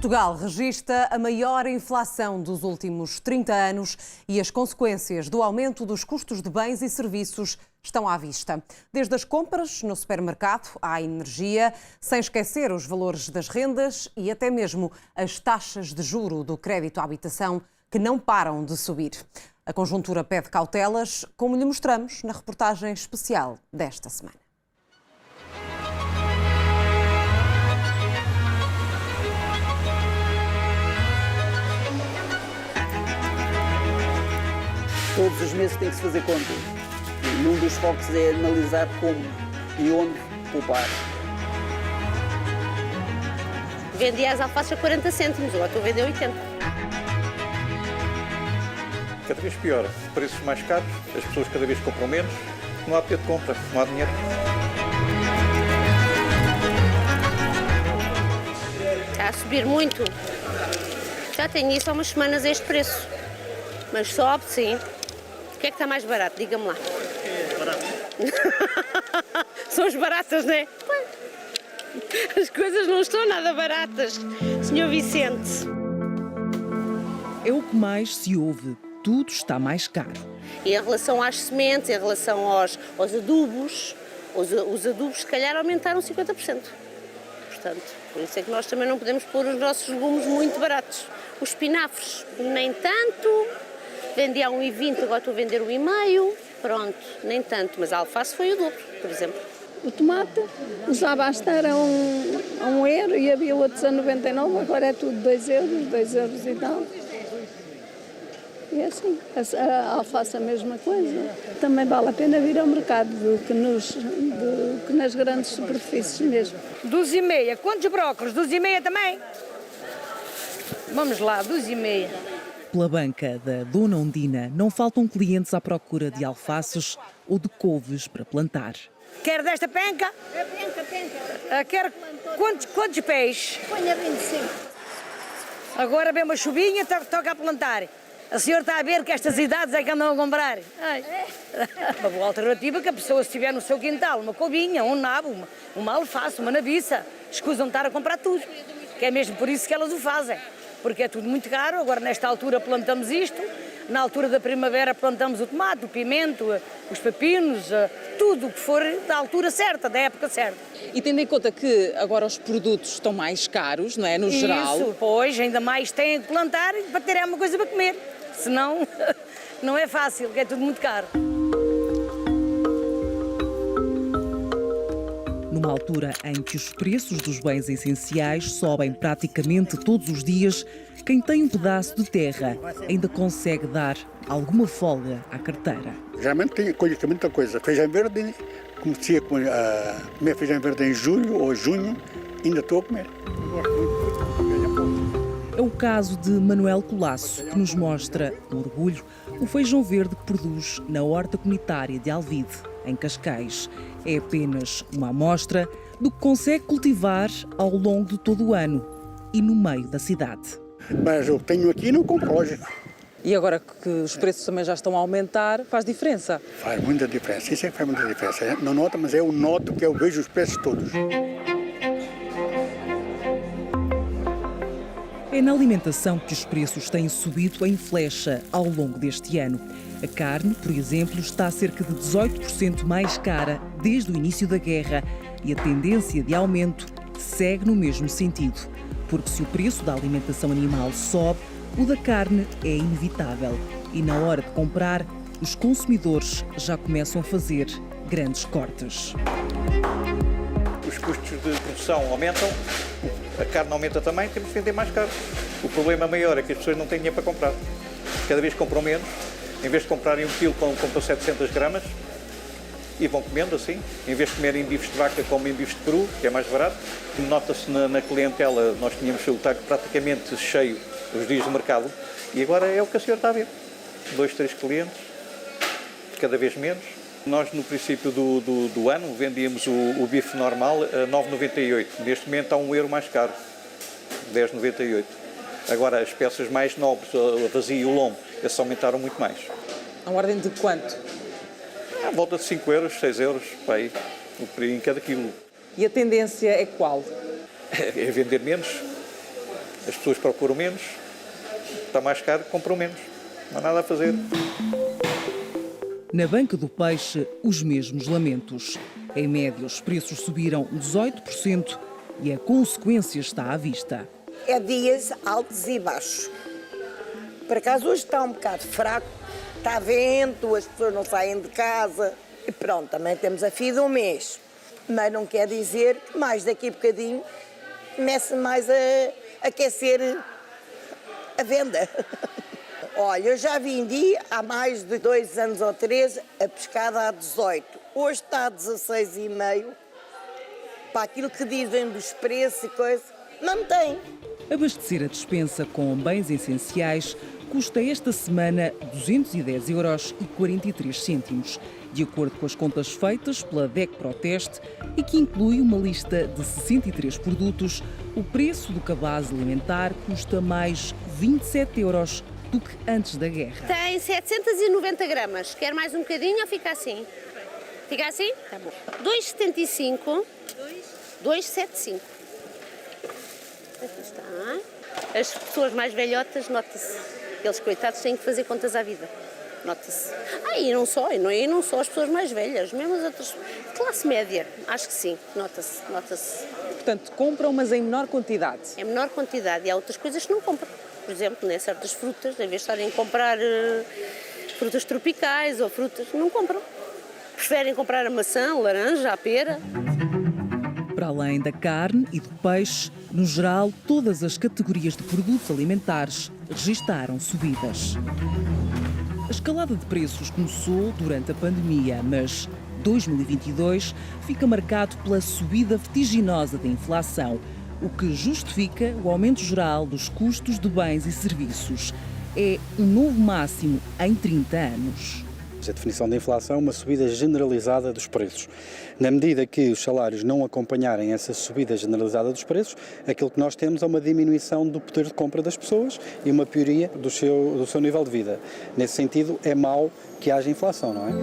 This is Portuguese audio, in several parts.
Portugal registra a maior inflação dos últimos 30 anos e as consequências do aumento dos custos de bens e serviços estão à vista. Desde as compras no supermercado à energia, sem esquecer os valores das rendas e até mesmo as taxas de juro do crédito à habitação, que não param de subir. A conjuntura pede cautelas, como lhe mostramos na reportagem especial desta semana. Todos os meses tem que se fazer contas. E um dos focos é analisar como e onde poupar. Vendia as alfaces a 40 cêntimos, agora estou a vender 80. Cada vez pior, preços mais caros, as pessoas cada vez compram menos, não há poder de compra, não há dinheiro. Está a subir muito. Já tenho isso há umas semanas a este preço. Mas sobe, sim. O que é que está mais barato? Diga-me lá. Barato. São as baratas, não é? As coisas não estão nada baratas, Sr. Vicente. É o que mais se ouve. Tudo está mais caro. E em relação às sementes, em relação aos adubos, os adubos se calhar aumentaram 50%. Portanto, por isso é que nós também não podemos pôr os nossos legumes muito baratos. Os espinafres, nem tanto. Vendi a 1,20, agora estou a vender 1,5. Pronto, nem tanto. Mas a alface foi o dobro, por exemplo. O tomate usava a estar a um euro e havia outros a 99, agora é tudo 2 euros e tal. E é assim, a alface a mesma coisa. Também vale a pena vir ao mercado do que nas grandes superfícies mesmo. 12,5. Quantos brócolos? 12,5 também? Vamos lá, 12,5. Pela banca da Dona Ondina não faltam clientes à procura de alfaces ou de couves para plantar. Quer desta penca? É penca. Quer quantos pés? Ponha 25. Agora vem uma chuvinha, toca a plantar. A senhora está a ver que estas idades é que andam a comprar. Ai. Uma boa alternativa que a pessoa, se tiver no seu quintal, uma couvinha, um nabo, uma alface, uma nabiça, escusam de estar a comprar tudo. Que é mesmo por isso que elas o fazem. Porque é tudo muito caro, agora nesta altura plantamos isto, na altura da primavera plantamos o tomate, o pimento, os pepinos, tudo o que for da altura certa, da época certa. E tendo em conta que agora os produtos estão mais caros, não é, no geral? Isso, pois, ainda mais têm que plantar para terem alguma coisa para comer, senão não é fácil, porque é tudo muito caro. Numa altura em que os preços dos bens essenciais sobem praticamente todos os dias, quem tem um pedaço de terra ainda consegue dar alguma folga à carteira. Geralmente tem colhe muita coisa. Feijão verde, comecei a comer feijão verde em julho ou junho, ainda estou a comer. É o caso de Manuel Colasso, que nos mostra, com orgulho, o feijão verde que produz na horta comunitária de Alvide, em Cascais. É apenas uma amostra do que consegue cultivar ao longo de todo o ano e no meio da cidade. Mas eu tenho aqui não compro, lógico. E agora que os preços também já estão a aumentar, faz diferença? Faz muita diferença, isso é que faz muita diferença. Não nota, mas eu noto que eu vejo os preços todos. É na alimentação que os preços têm subido em flecha ao longo deste ano. A carne, por exemplo, está cerca de 18% mais cara desde o início da guerra e a tendência de aumento segue no mesmo sentido. Porque se o preço da alimentação animal sobe, o da carne é inevitável. E na hora de comprar, os consumidores já começam a fazer grandes cortes. Os custos de produção aumentam, a carne aumenta também, temos de vender mais caro. O problema maior é que as pessoas não têm dinheiro para comprar. Cada vez compram menos, em vez de comprarem 1 quilo, compram 700 gramas e vão comendo assim. Em vez de comerem bifes de vaca, comem bifes de peru, que é mais barato. Nota-se na clientela, nós tínhamos o tanque praticamente cheio os dias do mercado e agora é o que a senhora está a ver. 2, 3 clientes, cada vez menos. Nós, no princípio do ano, vendíamos o bife normal a 9,98. Neste momento está €1 mais caro, 10,98. Agora, as peças mais nobres, a vazia e o lombo, esses aumentaram muito mais. A ordem de quanto? À volta de 5 euros, 6 euros, para aí, em cada quilo. E a tendência é qual? É vender menos. As pessoas procuram menos, está mais caro, compram menos. Não há nada a fazer. Na banca do peixe, os mesmos lamentos. Em média, os preços subiram 18% e a consequência está à vista. É dias altos e baixos. Por acaso hoje está um bocado fraco, está vento, as pessoas não saem de casa. E pronto, também temos a fim do mês. Mas não quer dizer que mais daqui a bocadinho comece mais a aquecer a venda. Olha, eu já vendi há mais de 2 anos ou 3 a pescada a 18. Hoje está a 16,5. Para aquilo que dizem dos preços e coisa, mantém. Abastecer a despensa com bens essenciais custa esta semana 210,43 €, de acordo com as contas feitas pela DEC Proteste e que inclui uma lista de 63 produtos. O preço do cabaz alimentar custa mais 27 € do que antes da guerra. Tem 790 gramas. Quer mais um bocadinho ou fica assim? Fica assim? Tá bom. 2,75. 2,75. Aqui está. As pessoas mais velhotas, nota-se. Eles, coitados, têm que fazer contas à vida. Nota-se. E não só as pessoas mais velhas, mesmo as outras. Classe média, acho que sim, nota-se. Portanto, compram, mas em menor quantidade. Em menor quantidade. E há outras coisas que não compram. Por exemplo, certas frutas, em vez de estarem a comprar frutas tropicais ou frutas, não compram. Preferem comprar a maçã, a laranja, a pera. Para além da carne e do peixe, no geral, todas as categorias de produtos alimentares registaram subidas. A escalada de preços começou durante a pandemia, mas 2022 fica marcado pela subida vertiginosa da inflação, o que justifica o aumento geral dos custos de bens e serviços. É um novo máximo em 30 anos. A definição da inflação é uma subida generalizada dos preços. Na medida que os salários não acompanharem essa subida generalizada dos preços, aquilo que nós temos é uma diminuição do poder de compra das pessoas e uma pioria do seu nível de vida. Nesse sentido, é mau que haja inflação, não é?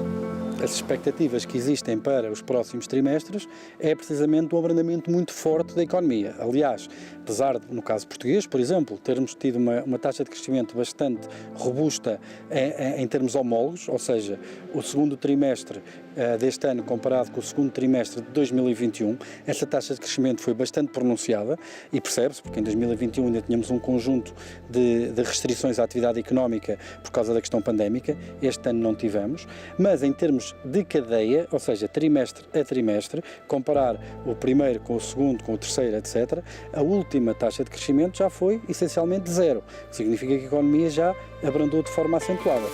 As expectativas que existem para os próximos trimestres é precisamente um abrandamento muito forte da economia. Aliás, apesar de, no caso português, por exemplo, termos tido uma taxa de crescimento bastante robusta em termos homólogos, ou seja, o segundo trimestre deste ano comparado com o segundo trimestre de 2021, essa taxa de crescimento foi bastante pronunciada e percebe-se, porque em 2021 ainda tínhamos um conjunto de restrições à atividade económica por causa da questão pandémica, este ano não tivemos, mas em termos de cadeia, ou seja, trimestre a trimestre, comparar o primeiro com o segundo, com o terceiro, etc., a última taxa de crescimento já foi essencialmente zero, que significa que a economia já abrandou de forma acentuada.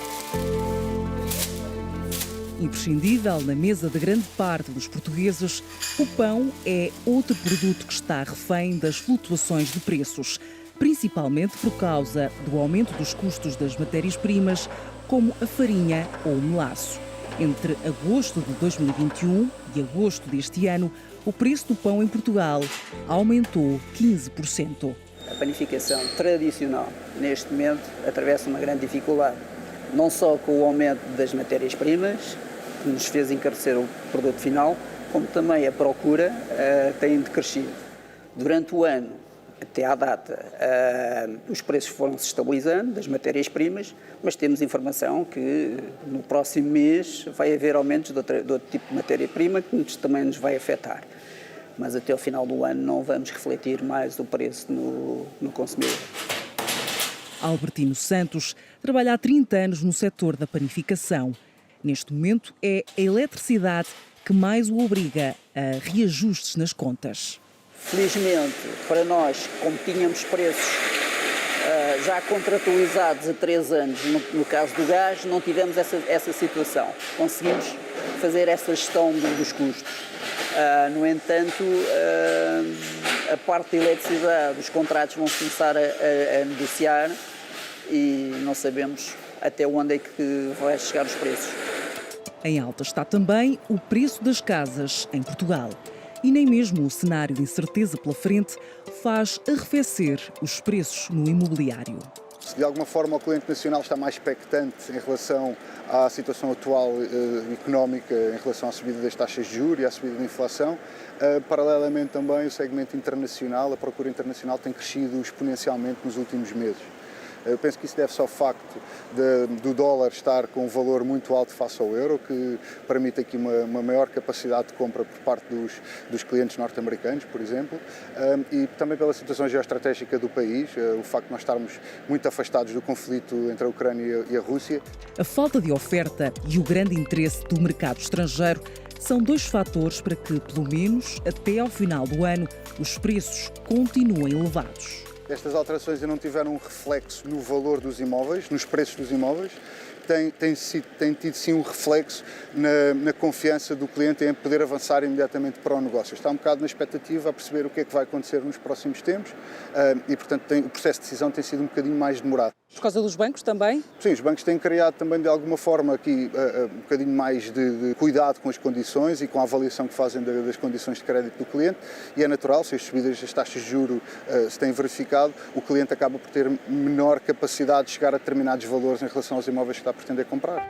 Imprescindível na mesa de grande parte dos portugueses, o pão é outro produto que está refém das flutuações de preços, principalmente por causa do aumento dos custos das matérias-primas, como a farinha ou o melaço. Entre agosto de 2021 e agosto deste ano, o preço do pão em Portugal aumentou 15%. A panificação tradicional, neste momento, atravessa uma grande dificuldade. Não só com o aumento das matérias-primas, que nos fez encarecer o produto final, como também a procura tem decrescido. Durante o ano, até à data, os preços foram-se estabilizando das matérias-primas, mas temos informação que no próximo mês vai haver aumentos de outro tipo de matéria-prima que também nos vai afetar. Mas até ao final do ano não vamos refletir mais o preço no consumidor. Albertino Santos trabalha há 30 anos no setor da panificação. Neste momento é a eletricidade que mais o obriga a reajustes nas contas. Felizmente, para nós, como tínhamos preços já contratualizados há 3 anos, no caso do gás, não tivemos essa situação. Conseguimos fazer essa gestão dos custos. No entanto, a parte da eletricidade, os contratos vão começar a negociar e não sabemos até onde é que vai chegar os preços. Em alta está também o preço das casas em Portugal. E nem mesmo o cenário de incerteza pela frente faz arrefecer os preços no imobiliário. Se de alguma forma o cliente nacional está mais expectante em relação à situação atual económica, em relação à subida das taxas de juros e à subida da inflação, paralelamente também o segmento internacional, a procura internacional tem crescido exponencialmente nos últimos meses. Eu penso que isso deve-se ao facto do dólar estar com um valor muito alto face ao euro, que permite aqui uma maior capacidade de compra por parte dos clientes norte-americanos, por exemplo, e também pela situação geoestratégica do país, o facto de nós estarmos muito afastados do conflito entre a Ucrânia e a Rússia. A falta de oferta e o grande interesse do mercado estrangeiro são dois fatores para que, pelo menos até ao final do ano, os preços continuem elevados. Estas alterações ainda não tiveram um reflexo no valor dos imóveis, nos preços dos imóveis. Tem tido sim um reflexo na confiança do cliente em poder avançar imediatamente para o negócio. Está um bocado na expectativa a perceber o que é que vai acontecer nos próximos tempos e, portanto, o processo de decisão tem sido um bocadinho mais demorado. Por causa dos bancos também? Sim, os bancos têm criado também de alguma forma aqui um bocadinho mais de cuidado com as condições e com a avaliação que fazem das condições de crédito do cliente, e é natural, se as subidas das taxas de juros se têm verificado, o cliente acaba por ter menor capacidade de chegar a determinados valores em relação aos imóveis que está a pretender comprar.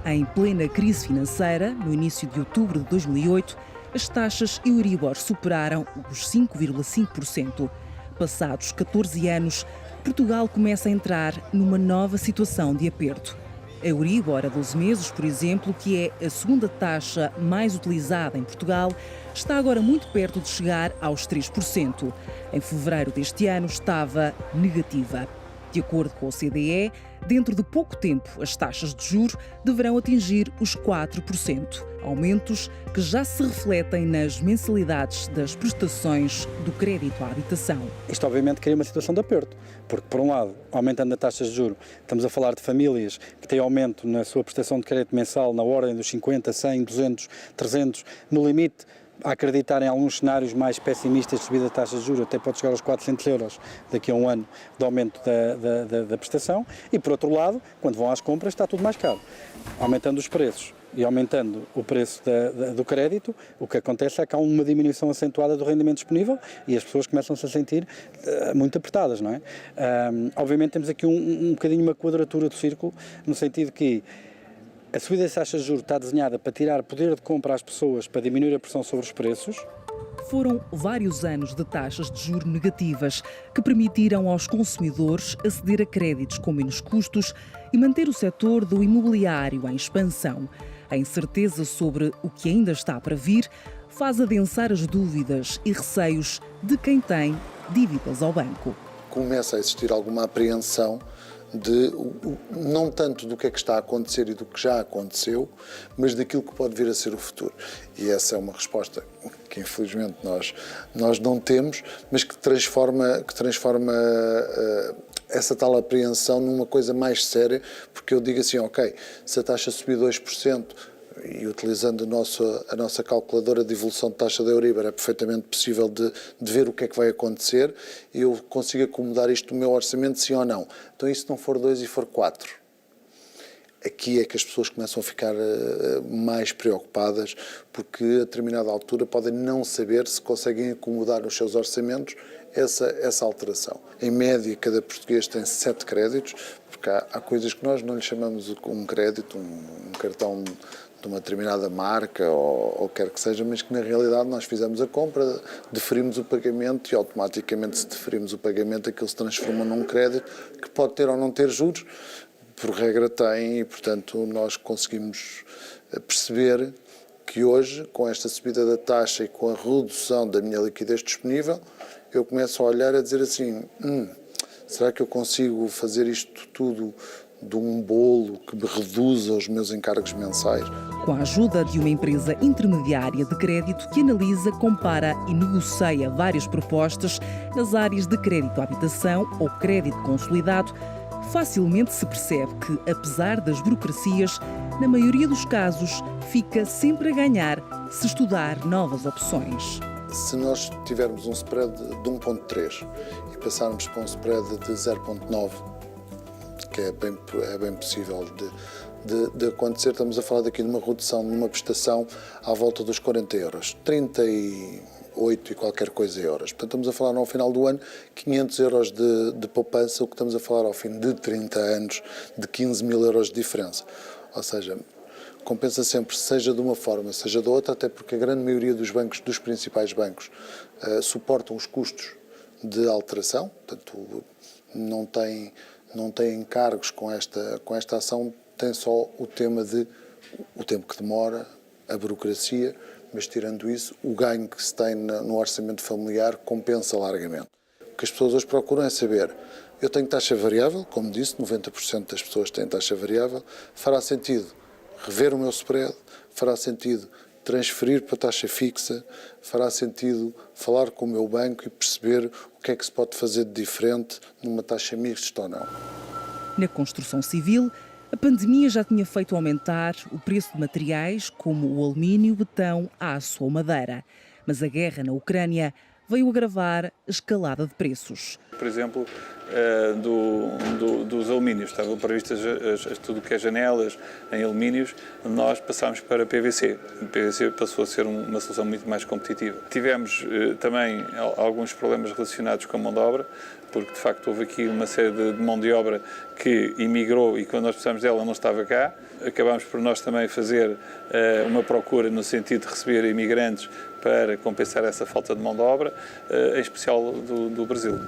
Em plena crise financeira, no início de outubro de 2008, as taxas Euribor superaram os 5,5%. Passados 14 anos, Portugal começa a entrar numa nova situação de aperto. A Euribor a 12 meses, por exemplo, que é a segunda taxa mais utilizada em Portugal, está agora muito perto de chegar aos 3%. Em fevereiro deste ano estava negativa. De acordo com o OCDE, dentro de pouco tempo as taxas de juros deverão atingir os 4%, aumentos que já se refletem nas mensalidades das prestações do crédito à habitação. Isto obviamente cria uma situação de aperto, porque por um lado, aumentando as taxas de juros, estamos a falar de famílias que têm aumento na sua prestação de crédito mensal na ordem dos 50, 100, 200, 300, no limite, a acreditar em alguns cenários mais pessimistas de subida da taxa de juros, até pode chegar aos 400 euros daqui a um ano de aumento da prestação, e por outro lado, quando vão às compras está tudo mais caro. Aumentando os preços e aumentando o preço do crédito, o que acontece é que há uma diminuição acentuada do rendimento disponível e as pessoas começam-se a sentir muito apertadas, não é? Obviamente temos aqui um bocadinho uma quadratura do círculo, no sentido que a subida das taxas de juros está desenhada para tirar poder de compra às pessoas, para diminuir a pressão sobre os preços. Foram vários anos de taxas de juros negativas que permitiram aos consumidores aceder a créditos com menos custos e manter o setor do imobiliário em expansão. A incerteza sobre o que ainda está para vir faz adensar as dúvidas e receios de quem tem dívidas ao banco. Começa a existir alguma apreensão não tanto do que é que está a acontecer e do que já aconteceu, mas daquilo que pode vir a ser o futuro. E essa é uma resposta que infelizmente nós não temos, mas que transforma essa tal apreensão numa coisa mais séria, porque eu digo assim, ok, se a taxa subir 2%, e utilizando a nossa calculadora de evolução de taxa da Euribor, é perfeitamente possível de ver o que é que vai acontecer e eu consigo acomodar isto no meu orçamento, sim ou não. Então, e se não for 2 e for 4? Aqui é que as pessoas começam a ficar mais preocupadas, porque a determinada altura podem não saber se conseguem acomodar nos seus orçamentos essa alteração. Em média, cada português tem 7 créditos, porque há coisas que nós não lhe chamamos um crédito, um cartão de uma determinada marca ou quer que seja, mas que na realidade nós fizemos a compra, deferimos o pagamento e automaticamente, se deferimos o pagamento, aquilo se transforma num crédito que pode ter ou não ter juros, por regra tem, e portanto nós conseguimos perceber que hoje, com esta subida da taxa e com a redução da minha liquidez disponível, eu começo a olhar a dizer assim, será que eu consigo fazer isto tudo de um bolo que me reduza os meus encargos mensais? Com a ajuda de uma empresa intermediária de crédito que analisa, compara e negocia várias propostas nas áreas de crédito à habitação ou crédito consolidado, facilmente se percebe que, apesar das burocracias, na maioria dos casos, fica sempre a ganhar se estudar novas opções. Se nós tivermos um spread de 1,3 e passarmos para um spread de 0,9, que é bem possível de acontecer, estamos a falar daqui de uma redução numa prestação à volta dos 40 euros. 30 e 8 e qualquer coisa euros. Portanto, estamos a falar ao final do ano 500 euros de poupança, o que estamos a falar ao fim de 30 anos de 15 mil euros de diferença. Ou seja, compensa sempre, seja de uma forma, seja de outra, até porque a grande maioria dos bancos, dos principais bancos, suportam os custos de alteração, portanto, não tem encargos com esta ação, tem só o tema de o tempo que demora, a burocracia, mas tirando isso, o ganho que se tem no orçamento familiar compensa largamente. O que as pessoas hoje procuram é saber, eu tenho taxa variável, como disse, 90% das pessoas têm taxa variável, fará sentido rever o meu spread, fará sentido transferir para taxa fixa, fará sentido falar com o meu banco e perceber o que é que se pode fazer de diferente numa taxa mista ou não. Na construção civil, a pandemia já tinha feito aumentar o preço de materiais como o alumínio, betão, aço ou madeira. Mas a guerra na Ucrânia veio agravar a escalada de preços. Por exemplo, dos alumínios, estavam previstas tudo o que é janelas em alumínios, nós passámos para PVC. O PVC passou a ser uma solução muito mais competitiva. Tivemos também alguns problemas relacionados com a mão de obra, porque de facto houve aqui uma série de mão de obra que emigrou e quando nós precisamos dela não estava cá. Acabámos por nós também fazer uma procura no sentido de receber imigrantes para compensar essa falta de mão de obra, em especial do Brasil.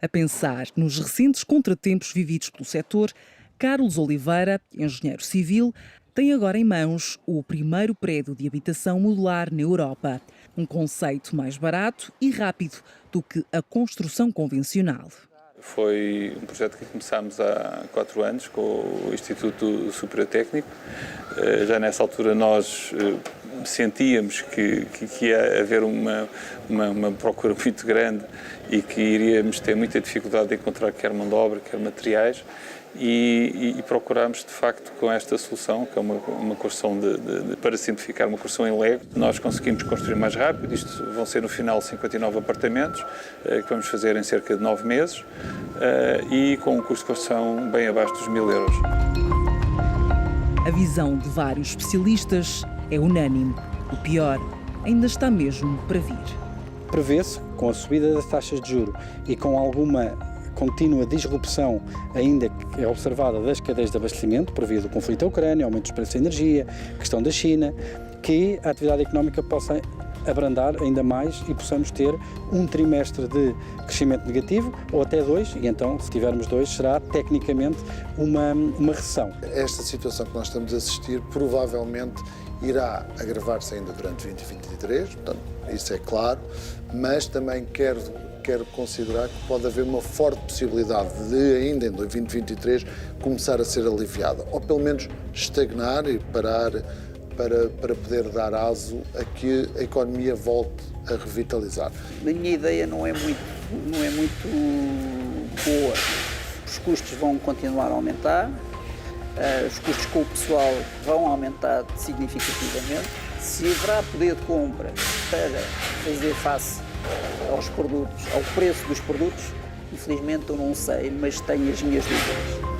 A pensar nos recentes contratempos vividos pelo setor, Carlos Oliveira, engenheiro civil, tem agora em mãos o primeiro prédio de habitação modular na Europa. Um conceito mais barato e rápido do que a construção convencional. Foi um projeto que começámos há 4 anos com o Instituto Superior Técnico. Já nessa altura nós sentíamos que ia haver uma procura muito grande e que iríamos ter muita dificuldade de encontrar quer mão de obra, quer materiais. E procurámos, de facto, com esta solução, que é uma construção para simplificar, uma construção em Lego, nós conseguimos construir mais rápido. Isto vão ser, no final, 59 apartamentos, que vamos fazer em cerca de 9 meses, e com um custo de construção bem abaixo dos 1000 euros. A visão de vários especialistas é unânime. O pior ainda está mesmo para vir. Prevê-se, com a subida das taxas de juros e com alguma contínua disrupção ainda que é observada das cadeias de abastecimento por via do conflito da Ucrânia, aumento dos preços da energia, questão da China, que a atividade económica possa abrandar ainda mais e possamos ter um trimestre de crescimento negativo ou até 2, e então, se tivermos 2, será tecnicamente uma recessão. Esta situação que nós estamos a assistir provavelmente irá agravar-se ainda durante 2023, portanto, isso é claro, mas também quero considerar que pode haver uma forte possibilidade de, ainda em 2023, começar a ser aliviada, ou pelo menos estagnar e parar para poder dar aso a que a economia volte a revitalizar. A minha ideia não é muito boa. Os custos vão continuar a aumentar, os custos com o pessoal vão aumentar significativamente. Se haverá poder de compra para fazer face aos produtos, ao preço dos produtos, infelizmente eu não sei, mas tenho as minhas dúvidas.